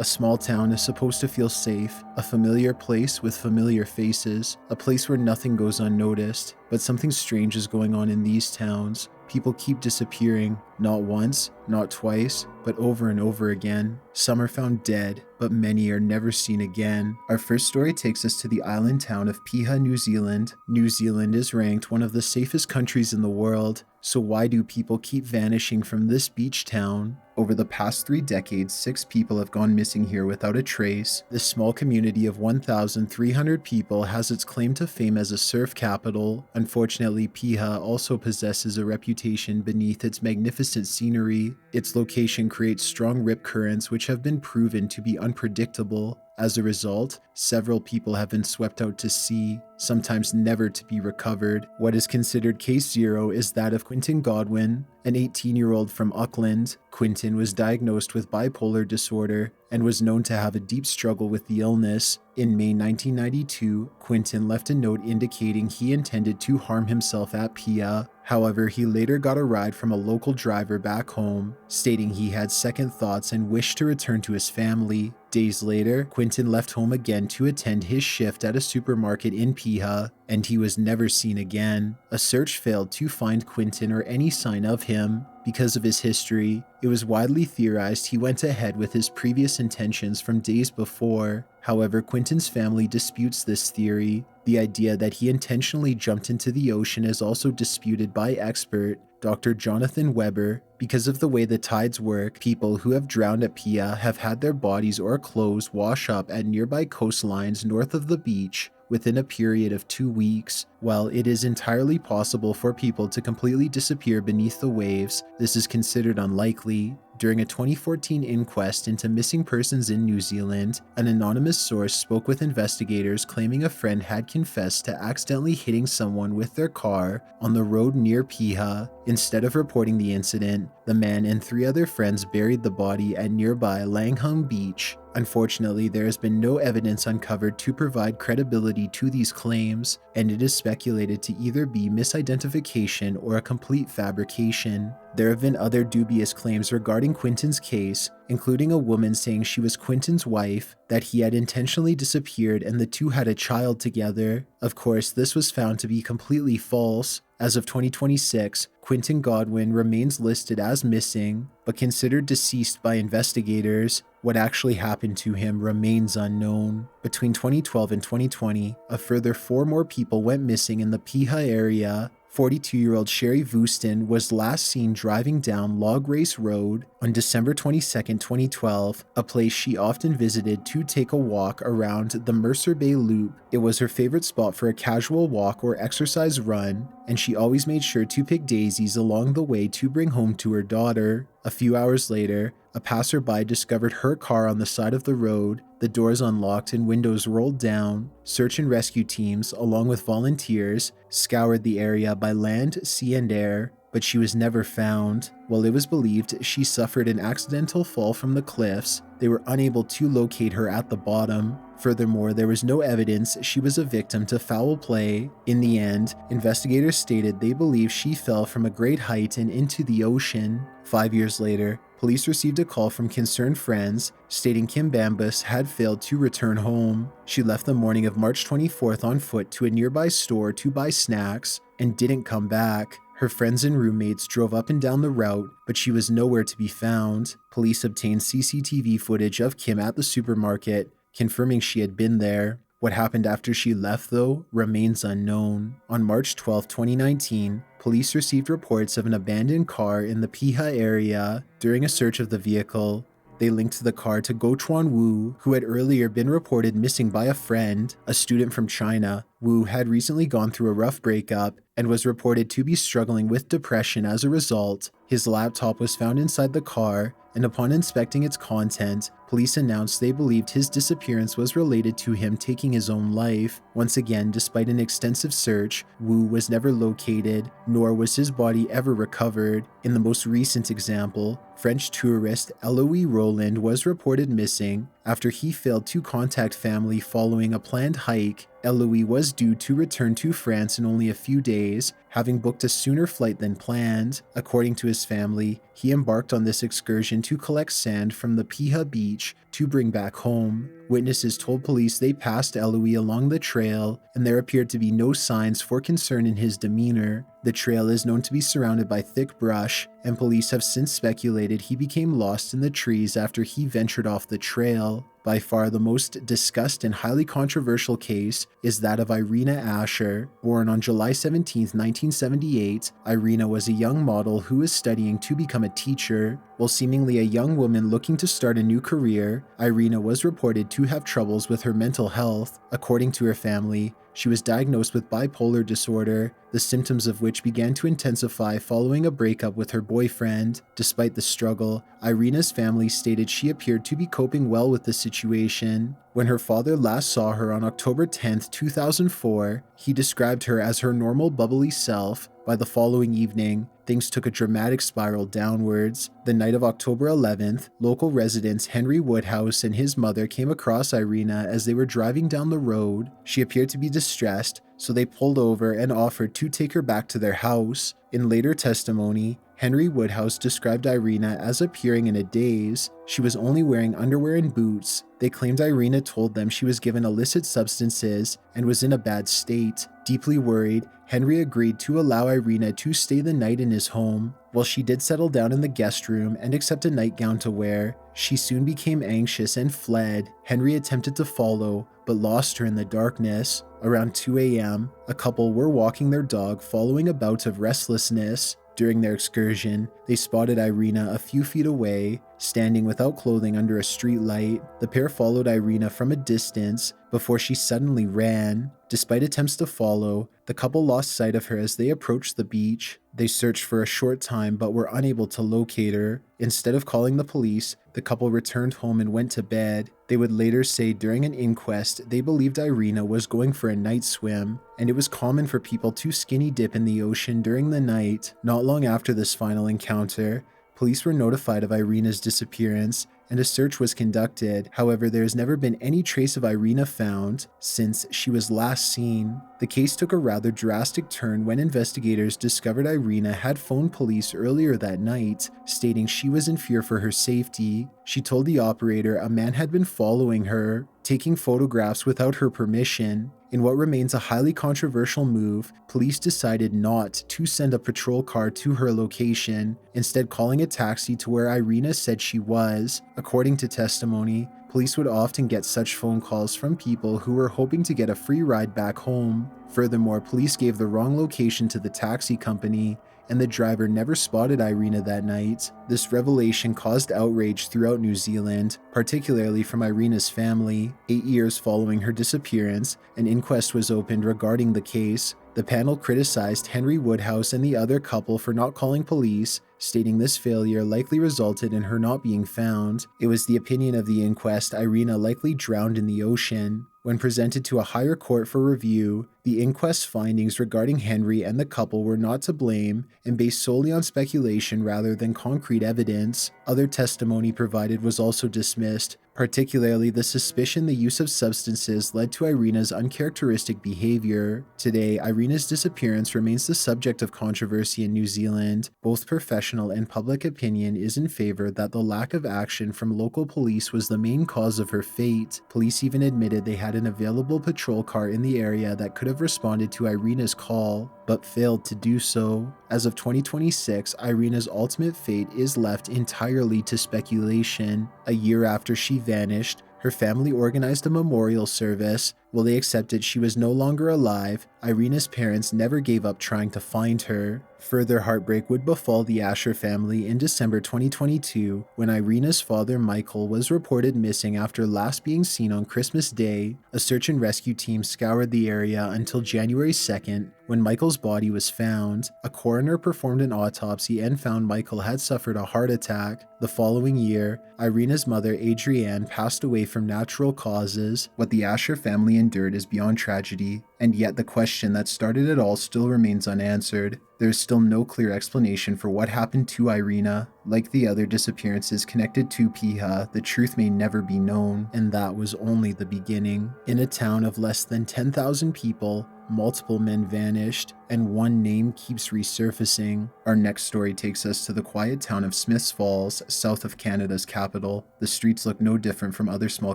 A small town is supposed to feel safe, a familiar place with familiar faces, a place where nothing goes unnoticed. But something strange is going on in these towns. People keep disappearing, not once, not twice, but over and over again. Some are found dead, but many are never seen again. Our first story takes us to the island town of Piha, New Zealand. New Zealand is ranked one of the safest countries in the world. So why do people keep vanishing from this beach town? Over the past 3 decades, 6 people have gone missing here without a trace. This small community of 1,300 people has its claim to fame as a surf capital. Unfortunately, Piha also possesses a reputation beneath its magnificent scenery. Its location creates strong rip currents which have been proven to be unpredictable. As a result, several people have been swept out to sea, sometimes never to be recovered. What is considered case zero is that of Quentin Godwin, an 18-year-old from Auckland. Quentin was diagnosed with bipolar disorder and was known to have a deep struggle with the illness. In May 1992, Quentin left a note indicating he intended to harm himself at Piha. However, he later got a ride from a local driver back home, stating he had second thoughts and wished to return to his family. Days later, Quentin left home again to attend his shift at a supermarket in Piha, and he was never seen again. A search failed to find Quentin or any sign of him. Because of his history, it was widely theorized he went ahead with his previous intentions from days before. However, Quentin's family disputes this theory. The idea that he intentionally jumped into the ocean is also disputed by expert Dr. Jonathan Weber. Because of the way the tides work, people who have drowned at Piha have had their bodies or clothes wash up at nearby coastlines north of the beach within a period of 2 weeks. While it is entirely possible for people to completely disappear beneath the waves, this is considered unlikely. During a 2014 inquest into missing persons in New Zealand, an anonymous source spoke with investigators claiming a friend had confessed to accidentally hitting someone with their car on the road near Piha. Instead of reporting the incident, the man and 3 other friends buried the body at nearby Langham Beach. Unfortunately, there has been no evidence uncovered to provide credibility to these claims, and it is speculated to either be misidentification or a complete fabrication. There have been other dubious claims regarding Quentin's case, including a woman saying she was Quentin's wife, that he had intentionally disappeared and the two had a child together. Of course, this was found to be completely false. As of 2026, Quentin Godwin remains listed as missing, but considered deceased by investigators. What actually happened to him remains unknown. Between 2012 and 2020, a further 4 more people went missing in the Piha area. 42-year-old Sherry Vouston was last seen driving down Log Race Road on December 22, 2012, a place she often visited to take a walk around the Mercer Bay Loop. It was her favorite spot for a casual walk or exercise run, and she always made sure to pick daisies along the way to bring home to her daughter. A few hours later, a passerby discovered her car on the side of the road, the doors unlocked and windows rolled down. Search and rescue teams, along with volunteers, scoured the area by land, sea, and air, but she was never found. While it was believed she suffered an accidental fall from the cliffs, they were unable to locate her at the bottom. Furthermore, there was no evidence she was a victim to foul play. In the end, investigators stated they believe she fell from a great height and into the ocean. 5 years later, police received a call from concerned friends stating Kim Bambus had failed to return home. She left the morning of March 24th on foot to a nearby store to buy snacks and didn't come back. Her friends and roommates drove up and down the route, but she was nowhere to be found. Police obtained CCTV footage of Kim at the supermarket, confirming she had been there. What happened after she left, though, remains unknown. On March 12, 2019, police received reports of an abandoned car in the Piha area. During a search of the vehicle, they linked the car to Go Chuan Wu, who had earlier been reported missing by a friend, a student from China. Wu had recently gone through a rough breakup and was reported to be struggling with depression as a result. His laptop was found inside the car, and upon inspecting its content, police announced they believed his disappearance was related to him taking his own life. Once again, despite an extensive search, Wu was never located, nor was his body ever recovered. In the most recent example, French tourist Eloise Roland was reported missing after he failed to contact family following a planned hike Eloise was due to return to France in only a few days, having booked a sooner flight than planned. According to his family, he embarked on this excursion to collect sand from the Piha beach to bring back home. Witnesses told police they passed Eloise along the trail, and there appeared to be no signs for concern in his demeanor. The trail is known to be surrounded by thick brush, and police have since speculated he became lost in the trees after he ventured off the trail. By far the most discussed and highly controversial case is that of Irina Asher. Born on July 17, 1978, Irina was a young model who was studying to become a teacher. While seemingly a young woman looking to start a new career, Irina was reported to have troubles with her mental health. According to her family, she was diagnosed with bipolar disorder, the symptoms of which began to intensify following a breakup with her boyfriend. Despite the struggle, Irina's family stated she appeared to be coping well with the situation. When her father last saw her on October 10, 2004, he described her as her normal bubbly self. By the following evening, things took a dramatic spiral downwards. The night of October 11th, local residents Henry Woodhouse and his mother came across Irina as they were driving down the road. She appeared to be distressed, so they pulled over and offered to take her back to their house. In later testimony, Henry Woodhouse described Irina as appearing in a daze. She was only wearing underwear and boots. They claimed Irina told them she was given illicit substances and was in a bad state. Deeply worried, Henry agreed to allow Irina to stay the night in his home. While she did settle down in the guest room and accept a nightgown to wear, she soon became anxious and fled. Henry attempted to follow, but lost her in the darkness. Around 2 a.m., a couple were walking their dog following a bout of restlessness. During their excursion, they spotted Irina a few feet away, standing without clothing under a street light. The pair followed Irina from a distance before she suddenly ran. Despite attempts to follow, the couple lost sight of her as they approached the beach. They searched for a short time but were unable to locate her. Instead of calling the police, the couple returned home and went to bed. They would later say during an inquest they believed Irina was going for a night swim, and it was common for people to skinny dip in the ocean during the night. Not long after this final encounter, police were notified of Irina's disappearance, and a search was conducted. However, there has never been any trace of Irina found since she was last seen. The case took a rather drastic turn when investigators discovered Irina had phoned police earlier that night, stating she was in fear for her safety. She told the operator a man had been following her, taking photographs without her permission. In what remains a highly controversial move, police decided not to send a patrol car to her location, instead calling a taxi to where Irina said she was. According to testimony, police would often get such phone calls from people who were hoping to get a free ride back home. Furthermore, police gave the wrong location to the taxi company, and the driver never spotted Irina that night. This revelation caused outrage throughout New Zealand, particularly from Irina's family. 8 years following her disappearance, an inquest was opened regarding the case. The panel criticized Henry Woodhouse and the other couple for not calling police, stating this failure likely resulted in her not being found. It was the opinion of the inquest Irina likely drowned in the ocean. When presented to a higher court for review, the inquest's findings regarding Henry and the couple were not to blame and based solely on speculation rather than concrete evidence. Other testimony provided was also dismissed, particularly the suspicion the use of substances led to Irina's uncharacteristic behavior. Today, Irina's disappearance remains the subject of controversy in New Zealand. Both professional and public opinion is in favor that the lack of action from local police was the main cause of her fate. Police even admitted they had an available patrol car in the area that could have responded to Irina's call, but failed to do so. As of 2026, Irina's ultimate fate is left entirely to speculation. A year after she vanished, her family organized a memorial service. While they accepted she was no longer alive, Irina's parents never gave up trying to find her. Further heartbreak would befall the Asher family in December 2022 when Irina's father Michael was reported missing after last being seen on Christmas Day. A search and rescue team scoured the area until January 2nd when Michael's body was found. A coroner performed an autopsy and found Michael had suffered a heart attack. The following year, Irina's mother Adrienne passed away from natural causes. What the Asher family endured is beyond tragedy, and yet the question that started it all still remains unanswered. There's still still no clear explanation for what happened to Irina. Like the other disappearances connected to Piha, the truth may never be known, and that was only the beginning. In a town of less than 10,000 people, multiple men vanished, and one name keeps resurfacing. Our next story takes us to the quiet town of Smiths Falls, south of Canada's capital. The streets look no different from other small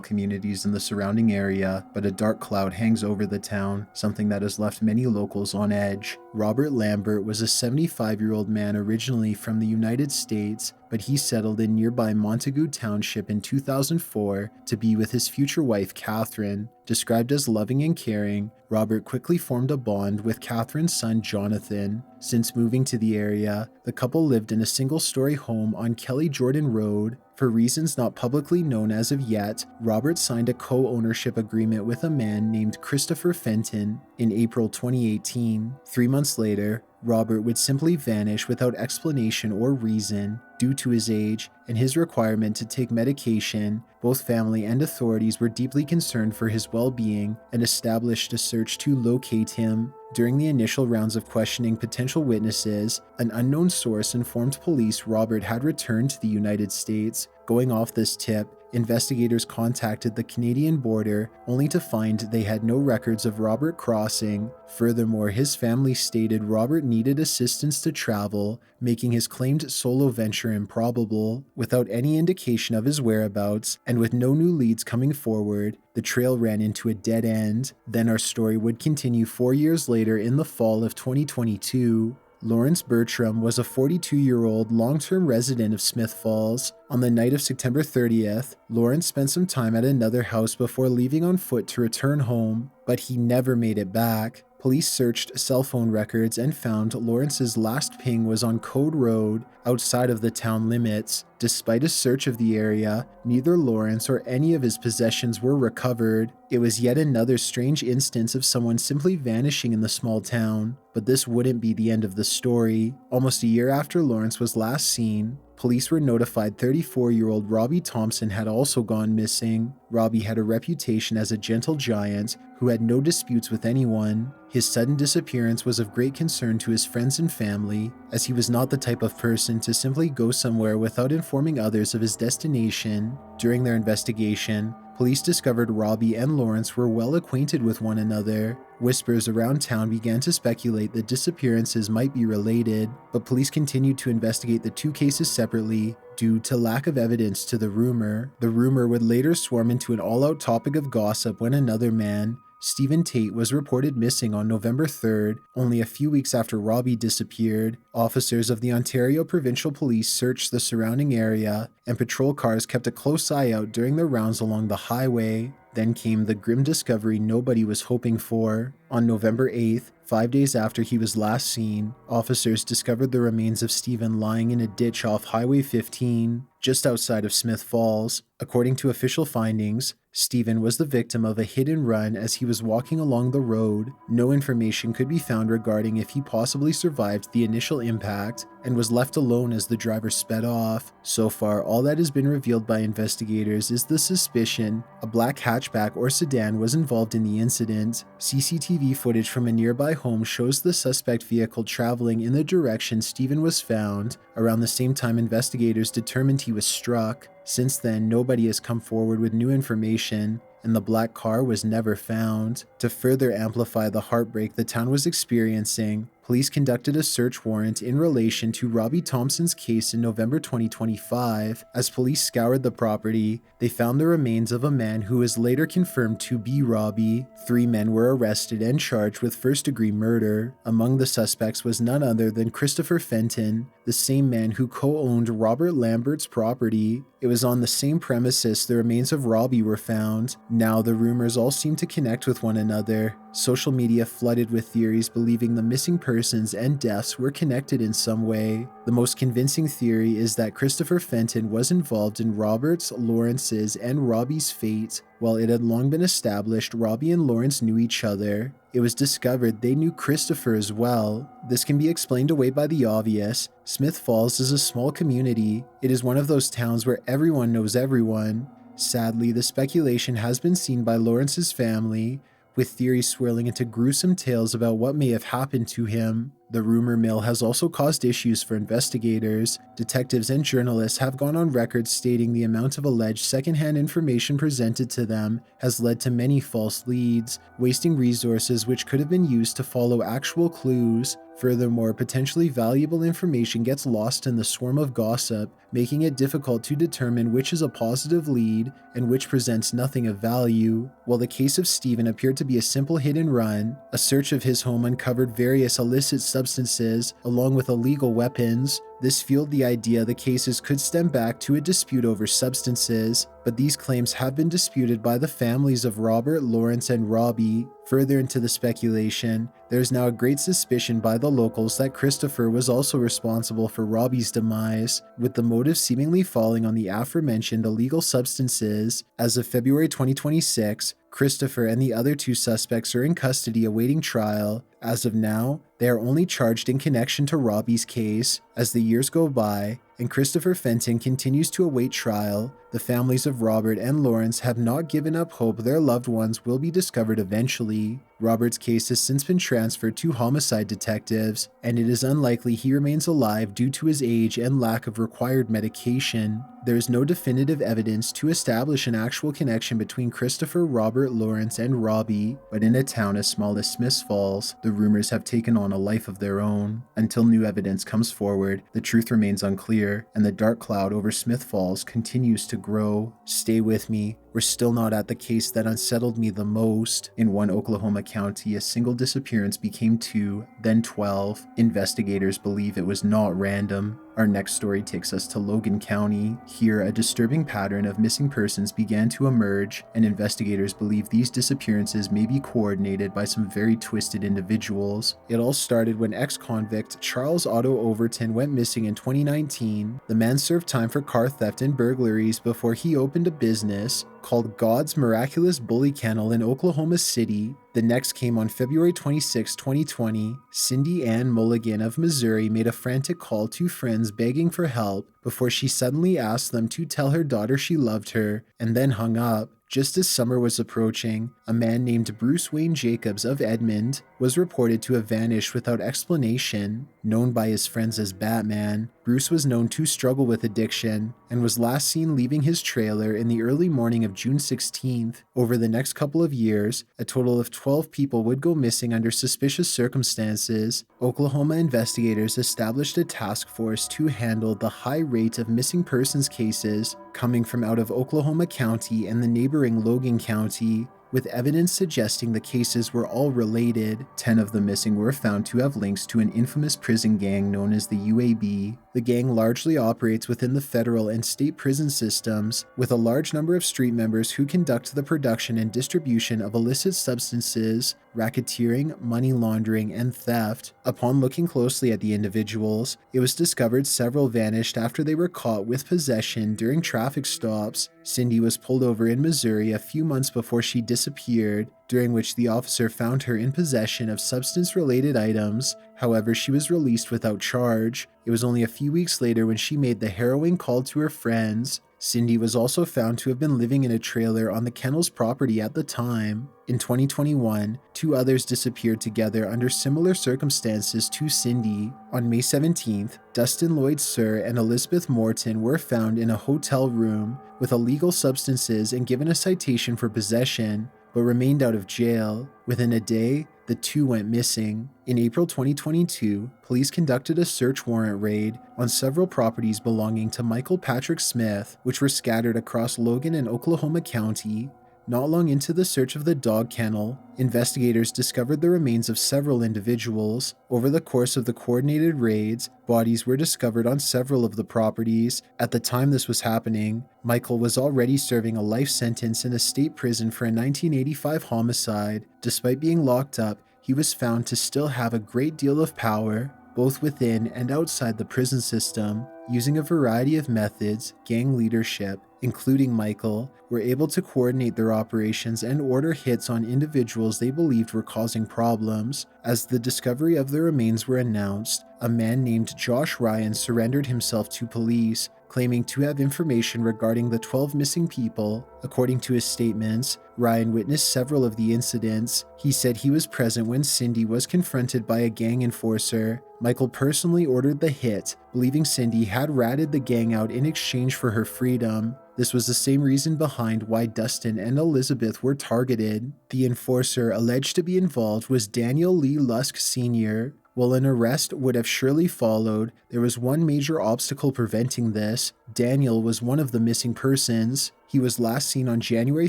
communities in the surrounding area, but a dark cloud hangs over the town, something that has left many locals on edge. Robert Lambert was a 75-year-old man originally from the United States, but he settled in nearby Montague Township in 2004 to be with his future wife, Catherine. Described as loving and caring, Robert quickly formed a bond with Catherine's son, Jonathan. Since moving to the area, the couple lived in a single-story home on Kelly Jordan Road. For reasons not publicly known as of yet, Robert signed a co-ownership agreement with a man named Christopher Fenton in April 2018. 3 months later, Robert would simply vanish without explanation or reason due to his age and his requirement to take medication. Both family and authorities were deeply concerned for his well-being and established a search to locate him. During the initial rounds of questioning potential witnesses, an unknown source informed police Robert had returned to the United States. Going off this tip, investigators contacted the Canadian border only to find they had no records of Robert crossing. Furthermore, his family stated Robert needed assistance to travel, making his claimed solo venture improbable. Without any indication of his whereabouts, and with no new leads coming forward, the trail ran into a dead end. Then our story would continue 4 years later in the fall of 2022. Lawrence Bertram was a 42-year-old long-term resident of Smith Falls. On the night of September 30th, Lawrence spent some time at another house before leaving on foot to return home, but he never made it back. Police searched cell phone records and found Lawrence's last ping was on Code Road, outside of the town limits. Despite a search of the area, neither Lawrence or any of his possessions were recovered. It was yet another strange instance of someone simply vanishing in the small town. But this wouldn't be the end of the story. Almost a year after Lawrence was last seen, police were notified 34-year-old Robbie Thompson had also gone missing. Robbie had a reputation as a gentle giant who had no disputes with anyone. His sudden disappearance was of great concern to his friends and family, as he was not the type of person to simply go somewhere without informing others of his destination. During their investigation, police discovered Robbie and Lawrence were well acquainted with one another. Whispers around town began to speculate that disappearances might be related, but police continued to investigate the two cases separately due to lack of evidence to the rumor. The rumor would later swarm into an all-out topic of gossip when another man, Stephen Tate, was reported missing on November 3rd, only a few weeks after Robbie disappeared. Officers of the Ontario Provincial Police searched the surrounding area, and patrol cars kept a close eye out during their rounds along the highway. Then came the grim discovery nobody was hoping for. On November 8th, 5 days after he was last seen, officers discovered the remains of Stephen lying in a ditch off Highway 15, just outside of Smith Falls. According to official findings, Stephen was the victim of a hit and run as he was walking along the road. No information could be found regarding if he possibly survived the initial impact and was left alone as the driver sped off. So far, all that has been revealed by investigators is the suspicion a black hatchback or sedan was involved in the incident. CCTV footage from a nearby home shows the suspect vehicle traveling in the direction Stephen was found, around the same time investigators determined he was struck. Since then, nobody has come forward with new information, and the black car was never found. To further amplify the heartbreak the town was experiencing, police conducted a search warrant in relation to Robbie Thompson's case in November 2025. As police scoured the property, they found the remains of a man who was later confirmed to be Robbie. 3 men were arrested and charged with first-degree murder. Among the suspects was none other than Christopher Fenton, the same man who co-owned Robert Lambert's property. It was on the same premises the remains of Robbie were found. Now the rumors all seem to connect with one another. Social media flooded with theories believing the missing persons and deaths were connected in some way. The most convincing theory is that Christopher Fenton was involved in Robert's, Lawrence's, and Robbie's fate. While it had long been established Robbie and Lawrence knew each other, it was discovered they knew Christopher as well. This can be explained away by the obvious. Smith Falls is a small community. It is one of those towns where everyone knows everyone. Sadly, the speculation has been seen by Lawrence's family, with theories swirling into gruesome tales about what may have happened to him. The rumor mill has also caused issues for investigators. Detectives and journalists have gone on record stating the amount of alleged secondhand information presented to them has led to many false leads, wasting resources which could have been used to follow actual clues. Furthermore, potentially valuable information gets lost in the swarm of gossip, making it difficult to determine which is a positive lead and which presents nothing of value. While the case of Stephen appeared to be a simple hit and run, a search of his home uncovered various illicit substances along with illegal weapons. This fueled the idea the cases could stem back to a dispute over substances, but these claims have been disputed by the families of Robert, Lawrence, and Robbie. Further into the speculation, there is now a great suspicion by the locals that Christopher was also responsible for Robbie's demise, with the motive seemingly falling on the aforementioned illegal substances. As of February 2026, Christopher and the other two suspects are in custody awaiting trial. As of now, they are only charged in connection to Robbie's case. As the years go by, and Christopher Fenton continues to await trial, the families of Robert and Lawrence have not given up hope their loved ones will be discovered eventually. Robert's case has since been transferred to homicide detectives, and it is unlikely he remains alive due to his age and lack of required medication. There is no definitive evidence to establish an actual connection between Christopher, Robert, Lawrence, and Robbie, but in a town as small as Smiths Falls, the rumors have taken on a life of their own. Until new evidence comes forward, the truth remains unclear, and the dark cloud over Smiths Falls continues to grow. Stay with me. We're still not at the case that unsettled me the most. In one Oklahoma county, a single disappearance became 2, then 12. Investigators believe it was not random. Our next story takes us to Logan County. Here, a disturbing pattern of missing persons began to emerge, and investigators believe these disappearances may be coordinated by some very twisted individuals. It all started when ex-convict Charles Otto Overton went missing in 2019. The man served time for car theft and burglaries before he opened a business called God's Miraculous Bully Kennel in Oklahoma City. The next came on February 26, 2020. Cindy Ann Mulligan of Missouri made a frantic call to friends begging for help before she suddenly asked them to tell her daughter she loved her, and then hung up. Just as summer was approaching, a man named Bruce Wayne Jacobs of Edmond was reported to have vanished without explanation. Known by his friends as Batman, Bruce was known to struggle with addiction and was last seen leaving his trailer in the early morning of June 16th. Over the next couple of years, a total of 12 people would go missing under suspicious circumstances. Oklahoma investigators established a task force to handle the high rate of missing persons cases coming from out of Oklahoma County and the neighboring Logan County, with evidence suggesting the cases were all related. 10 of the missing were found to have links to an infamous prison gang known as the UAB. The gang largely operates within the federal and state prison systems, with a large number of street members who conduct the production and distribution of illicit substances, racketeering, money laundering, and theft. Upon looking closely at the individuals, it was discovered several vanished after they were caught with possession during traffic stops. Cindy was pulled over in Missouri a few months before she disappeared, during which the officer found her in possession of substance-related items. However, she was released without charge. It was only a few weeks later when she made the harrowing call to her friends. Cindy was also found to have been living in a trailer on the kennel's property at the time. In 2021, 2 others disappeared together under similar circumstances to Cindy. On May 17th, Dustin Lloyd Sir and Elizabeth Morton were found in a hotel room with illegal substances and given a citation for possession, but remained out of jail. Within a day, the 2 went missing. In April 2022, police conducted a search warrant raid on several properties belonging to Michael Patrick Smith, which were scattered across Logan and Oklahoma County. Not long into the search of the dog kennel, investigators discovered the remains of several individuals. Over the course of the coordinated raids, bodies were discovered on several of the properties. At the time this was happening, Michael was already serving a life sentence in a state prison for a 1985 homicide. Despite being locked up, he was found to still have a great deal of power, both within and outside the prison system. Using a variety of methods, gang leadership, including Michael, were able to coordinate their operations and order hits on individuals they believed were causing problems. As the discovery of the remains were announced, a man named Josh Ryan surrendered himself to police, claiming to have information regarding the 12 missing people. According to his statements, Ryan witnessed several of the incidents. He said he was present when Cindy was confronted by a gang enforcer. Michael personally ordered the hit, believing Cindy had ratted the gang out in exchange for her freedom. This was the same reason behind why Dustin and Elizabeth were targeted. The enforcer alleged to be involved was Daniel Lee Lusk Sr. While an arrest would have surely followed, there was one major obstacle preventing this. Daniel was one of the missing persons. He was last seen on January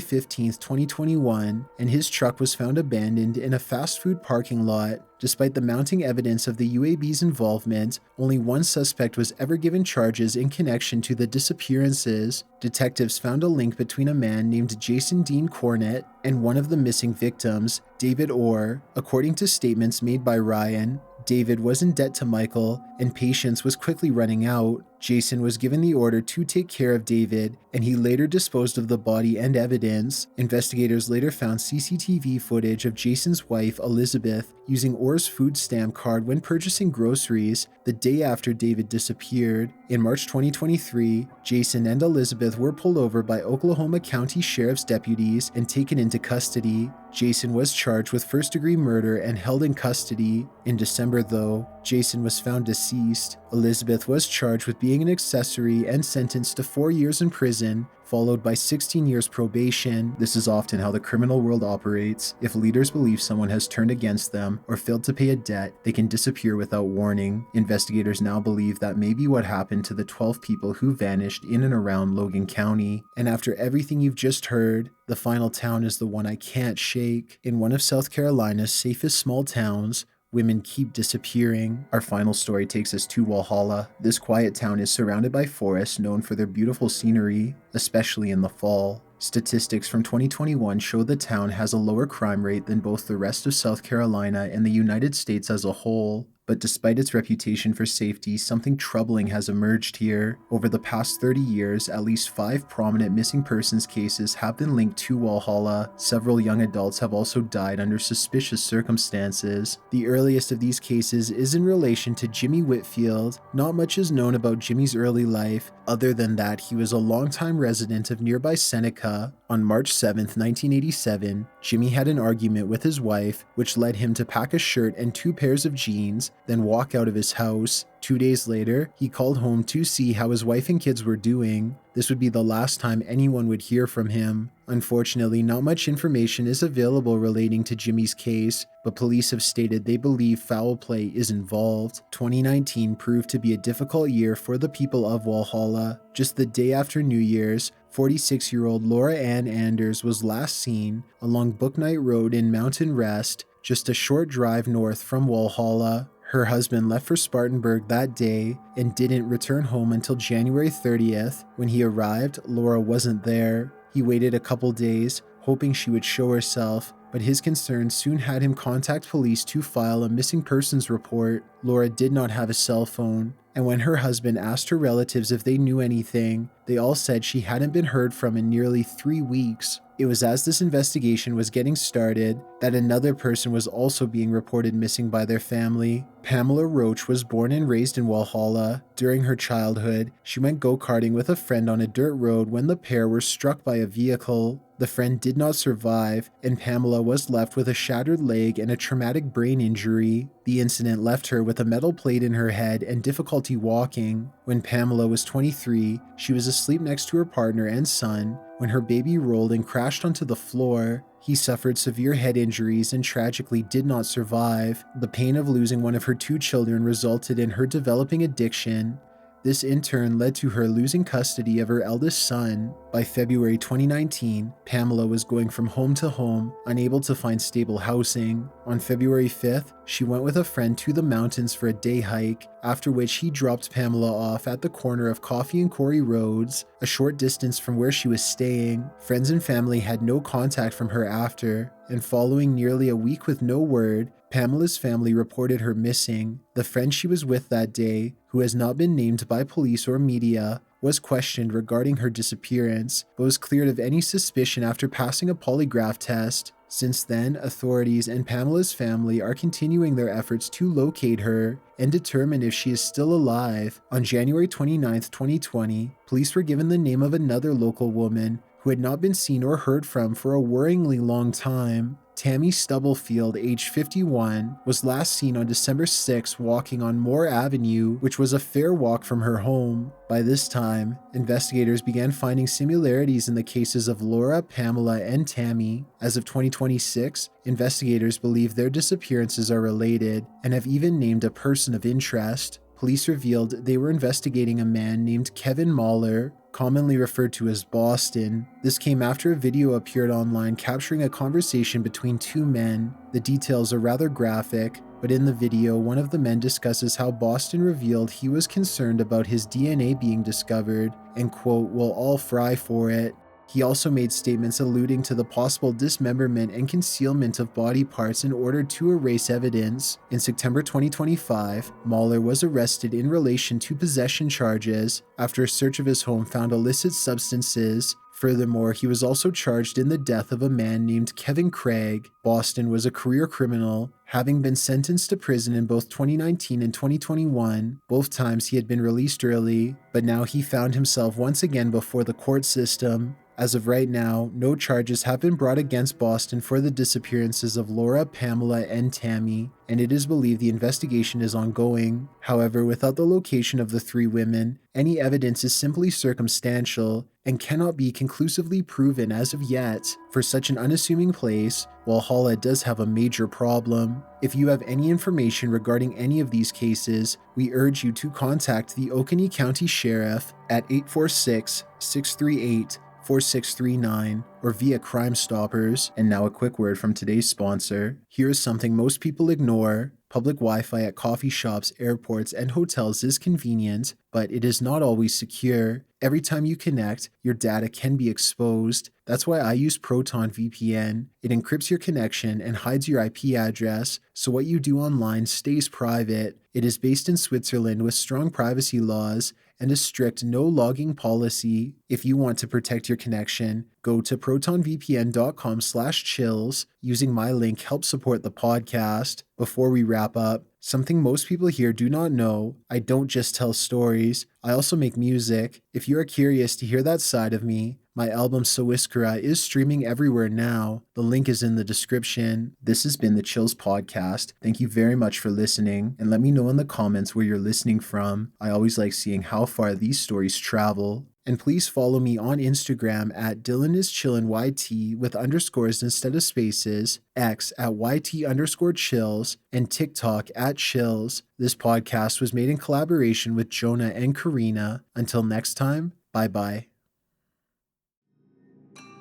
15, 2021, and his truck was found abandoned in a fast food parking lot. Despite the mounting evidence of the UAB's involvement, only one suspect was ever given charges in connection to the disappearances. Detectives found a link between a man named Jason Dean Cornett and one of the missing victims, David Orr. According to statements made by Ryan, David was in debt to Michael, and patience was quickly running out. Jason was given the order to take care of David, and he later disposed of the body and evidence. Investigators later found CCTV footage of Jason's wife, Elizabeth, using Orr's food stamp card when purchasing groceries the day after David disappeared. In March 2023, Jason and Elizabeth were pulled over by Oklahoma County Sheriff's deputies and taken into custody. Jason was charged with first-degree murder and held in custody. In December, though, Jason was found deceased. Elizabeth was charged with being an accessory and sentenced to 4 years in prison, followed by 16 years probation. This is often how the criminal world operates. If leaders believe someone has turned against them or failed to pay a debt, they can disappear without warning. Investigators now believe that may be what happened to the 12 people who vanished in and around Logan County. And after everything you've just heard, the final town is the one I can't shake. In one of South Carolina's safest small towns, women keep disappearing. Our final story takes us to Walhalla. This quiet town is surrounded by forests known for their beautiful scenery, especially in the fall. Statistics from 2021 show the town has a lower crime rate than both the rest of South Carolina and the United States as a whole. But despite its reputation for safety, something troubling has emerged here. Over the past 30 years, at least 5 prominent missing persons cases have been linked to Walhalla. Several young adults have also died under suspicious circumstances. The earliest of these cases is in relation to Jimmy Whitfield. Not much is known about Jimmy's early life, other than that he was a longtime resident of nearby Seneca. On March 7, 1987, Jimmy had an argument with his wife, which led him to pack a shirt and 2 pairs of jeans, then walk out of his house. 2 days later, he called home to see how his wife and kids were doing. This would be the last time anyone would hear from him. Unfortunately, not much information is available relating to Jimmy's case, but police have stated they believe foul play is involved. 2019 proved to be a difficult year for the people of Walhalla. Just the day after New Year's, 46-year-old Laura Ann Anders was last seen along Booknight Road in Mountain Rest, just a short drive north from Walhalla. Her husband left for Spartanburg that day and didn't return home until January 30th. When he arrived, Laura wasn't there. He waited a couple days, hoping she would show herself, but his concerns soon had him contact police to file a missing persons report. Laura did not have a cell phone, and when her husband asked her relatives if they knew anything, they all said she hadn't been heard from in nearly 3 weeks. It was as this investigation was getting started that another person was also being reported missing by their family. Pamela Roach was born and raised in Walhalla. During her childhood, she went go-karting with a friend on a dirt road when the pair were struck by a vehicle. The friend did not survive, and Pamela was left with a shattered leg and a traumatic brain injury. The incident left her with a metal plate in her head and difficulty walking. When Pamela was 23, she was asleep next to her partner and son when her baby rolled and crashed onto the floor. He suffered severe head injuries and tragically did not survive. The pain of losing one of her 2 children resulted in her developing addiction. This in turn led to her losing custody of her eldest son. By February 2019, Pamela was going from home to home, unable to find stable housing. On February 5th, she went with a friend to the mountains for a day hike, after which he dropped Pamela off at the corner of Coffee and Corey Roads, a short distance from where she was staying. Friends and family had no contact from her after, and following nearly a week with no word, Pamela's family reported her missing. The friend she was with that day, who has not been named by police or media, was questioned regarding her disappearance, but was cleared of any suspicion after passing a polygraph test. Since then, authorities and Pamela's family are continuing their efforts to locate her and determine if she is still alive. On January 29, 2020, police were given the name of another local woman who had not been seen or heard from for a worryingly long time. Tammy Stubblefield, age 51, was last seen on December 6 walking on Moore Avenue, which was a fair walk from her home. By this time, investigators began finding similarities in the cases of Laura, Pamela, and Tammy. As of 2026, investigators believe their disappearances are related and have even named a person of interest. Police revealed they were investigating a man named Kevin Mahler, commonly referred to as Boston. This came after a video appeared online capturing a conversation between two men. The details are rather graphic, but in the video, one of the men discusses how Boston revealed he was concerned about his DNA being discovered and, quote, "will all fry for it." He also made statements alluding to the possible dismemberment and concealment of body parts in order to erase evidence. In September 2025, Mahler was arrested in relation to possession charges after a search of his home found illicit substances. Furthermore, he was also charged in the death of a man named Kevin Craig. Boston was a career criminal, having been sentenced to prison in both 2019 and 2021. Both times he had been released early, but now he found himself once again before the court system. As of right now, no charges have been brought against Boston for the disappearances of Laura, Pamela, and Tammy, and it is believed the investigation is ongoing. However, without the location of the three women, any evidence is simply circumstantial and cannot be conclusively proven as of yet. For such an unassuming place, Walhalla does have a major problem. If you have any information regarding any of these cases, we urge you to contact the Oconee County Sheriff at 846-638-4639 or via Crime Stoppers. And now a quick word from today's sponsor. Here is something most people ignore. Public Wi-Fi at coffee shops, airports, and hotels is convenient, but it is not always secure. Every time you connect, your data can be exposed. That's why I use Proton VPN. It encrypts your connection and hides your IP address, so what you do online stays private. It is based in Switzerland with strong privacy laws and a strict no logging policy. If you want to protect your connection, go to protonvpn.com/chills. Using my link helps support the podcast. Before we wrap up, something most people here do not know, I don't just tell stories, I also make music. If you are curious to hear that side of me, my album Soiskara is streaming everywhere now. The link is in the description. This has been the Chills Podcast. Thank you very much for listening, and let me know in the comments where you're listening from. I always like seeing how far these stories travel. And please follow me on Instagram at DylanIsChillinYT with underscores instead of spaces, X at YT_chills, and TikTok at chills. This podcast was made in collaboration with Jonah and Karina. Until next time, bye-bye.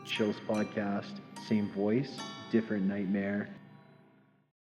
Chills Podcast, same voice, different nightmare.